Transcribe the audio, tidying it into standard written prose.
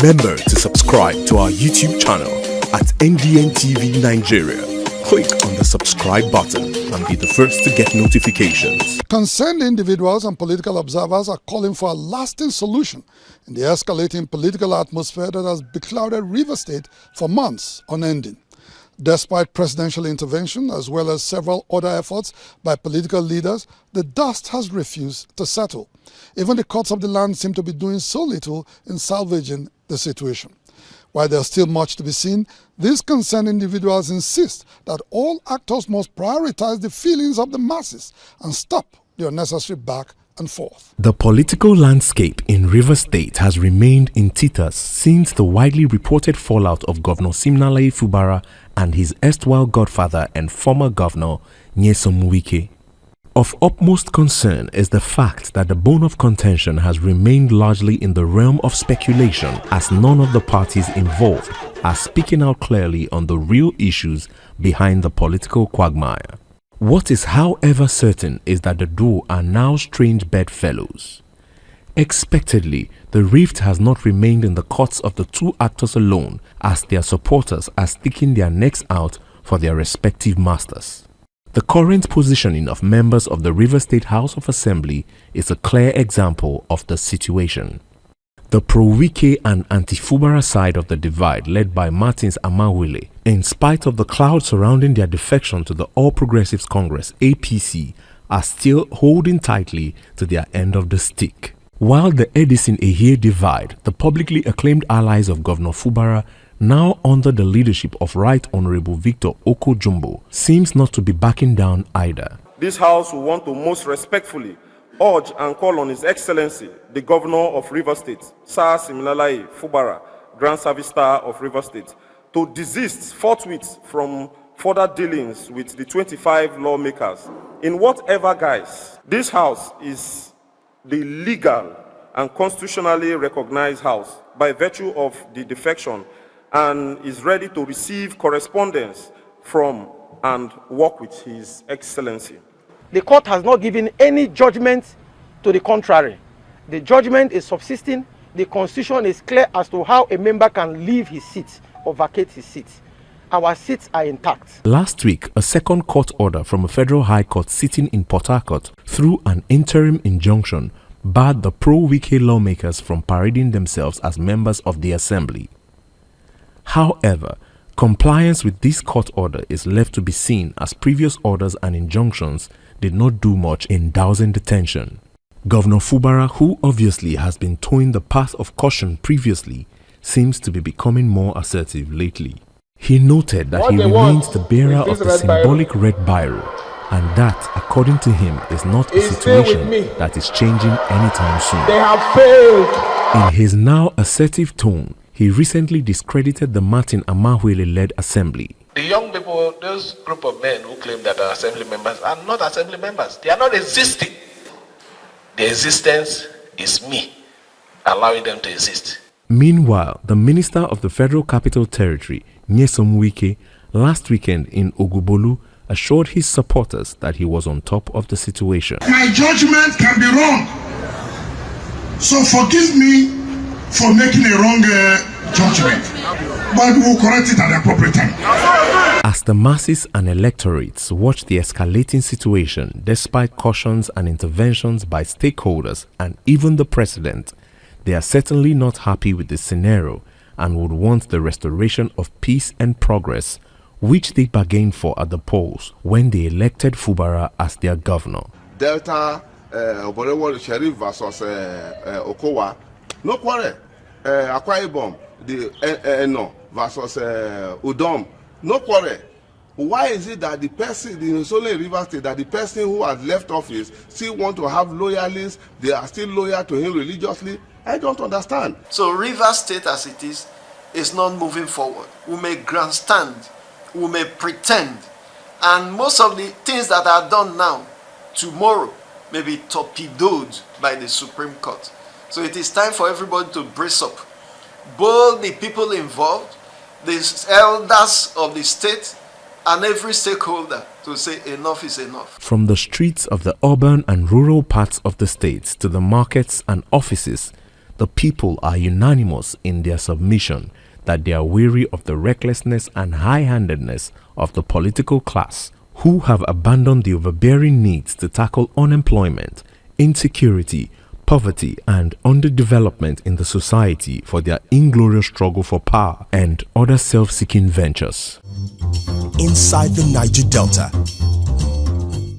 Remember to subscribe to our YouTube channel at NDN TV Nigeria. Click on the subscribe button and be the first to get notifications. Concerned individuals and political observers are calling for a lasting solution in the escalating political atmosphere that has beclouded Rivers State for months unending. Despite presidential intervention as well as several other efforts by political leaders, the dust has refused to settle. Even the courts of the land seem to be doing so little in salvaging the situation. While there's still much to be seen, these concerned individuals insist that all actors must prioritize the feelings of the masses and stop the unnecessary back and forth. The political landscape in Rivers State has remained in teeters since the widely reported fallout of Governor Siminalayi Fubara and his erstwhile godfather and former governor Nyesom Wike. Of utmost concern is the fact that the bone of contention has remained largely in the realm of speculation, as none of the parties involved are speaking out clearly on the real issues behind the political quagmire. What is however certain is that the duo are now strange bedfellows. Expectedly, the rift has not remained in the courts of the two actors alone, as their supporters are sticking their necks out for their respective masters. The current positioning of members of the Rivers State House of Assembly is a clear example of the situation. The pro-Wike and anti-Fubara side of the divide, led by Martins Amaewhule, in spite of the cloud surrounding their defection to the All Progressives Congress (APC), are still holding tightly to their end of the stick. While the Edison Ehie divide, the publicly acclaimed allies of Governor Fubara, now under the leadership of Right Honorable Victor Oko Jumbo, seems not to be backing down either. This House will want to most respectfully urge and call on His Excellency, the Governor of Rivers State, Sir Siminalayi Fubara, Grand Service Star of Rivers State, to desist forthwith from further dealings with the 25 lawmakers in whatever guise. This House is the legal and constitutionally recognized House by virtue of the defection, and is ready to receive correspondence from and work with His Excellency. The court has not given any judgment to the contrary. The judgment is subsisting. The constitution is clear as to how a member can leave his seat or vacate his seat. Our seats are intact. Last week, a second court order from a federal high court sitting in Port Harcourt, through an interim injunction, barred the pro-Wike lawmakers from parading themselves as members of the assembly. However, compliance with this court order is left to be seen, as previous orders and injunctions did not do much in dousing the tension. Governor Fubara, who obviously has been towing the path of caution previously, seems to be becoming more assertive lately. He noted that he remains the bearer of the symbolic red biro, and that, according to him, is not a situation that is changing anytime soon. They have failed. In his now assertive tone, he recently discredited the Martin Amaewhule-led assembly. The young people, those group of men who claim that are assembly members, are not assembly members. They are not existing. Their existence is me allowing them to exist. Meanwhile, the Minister of the Federal Capital Territory, Nyesom Wike, last weekend in Ogbolu, assured his supporters that he was on top of the situation. My judgment can be wrong, so forgive me for making a wrong judgment, but we'll correct it at the appropriate time. As the masses and electorates watch the escalating situation, despite cautions and interventions by stakeholders and even the president, they are certainly not happy with the scenario and would want the restoration of peace and progress, which they bargained for at the polls when they elected Fubara as their governor. Delta, Oborewo Sheriff versus Okowa, no quarrel. Akwa Ibom, the no versus Udom, no quarrel. Why is it that the person, the Solon River State, that the person who has left office still want to have loyalists, they are still loyal to him religiously? I don't understand. So River State as it is not moving forward. We may grandstand, we may pretend, and most of the things that are done now, tomorrow, may be torpedoed by the Supreme Court. So it is time for everybody to brace up. Both the people involved, the elders of the state, and every stakeholder to say enough is enough. From the streets of the urban and rural parts of the state to the markets and offices, the people are unanimous in their submission that they are weary of the recklessness and high-handedness of the political class, who have abandoned the overbearing needs to tackle unemployment, insecurity, poverty and underdevelopment in the society for their inglorious struggle for power and other self-seeking ventures. Inside the Niger Delta,